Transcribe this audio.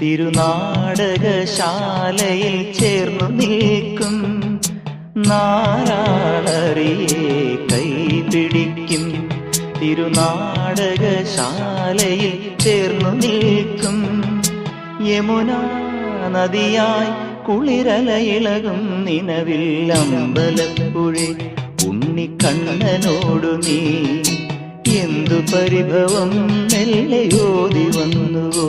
തിരുനാടകശാലയിൽ ചേർന്നു നിൽക്കും നാരാളറിയെ കൈപിടിക്കും. തിരുനാടകശാലയിൽ ചേർന്നു നിൽക്കും യമുനാ നദിയായി കുളിരലയിളകും നിലവിൽ അമ്പലപ്പുഴെ ഉണ്ണിക്കണ്ണനോടു നീ എന്തു പരിഭവം മെല്ലെ ഓതി വന്നുവോ.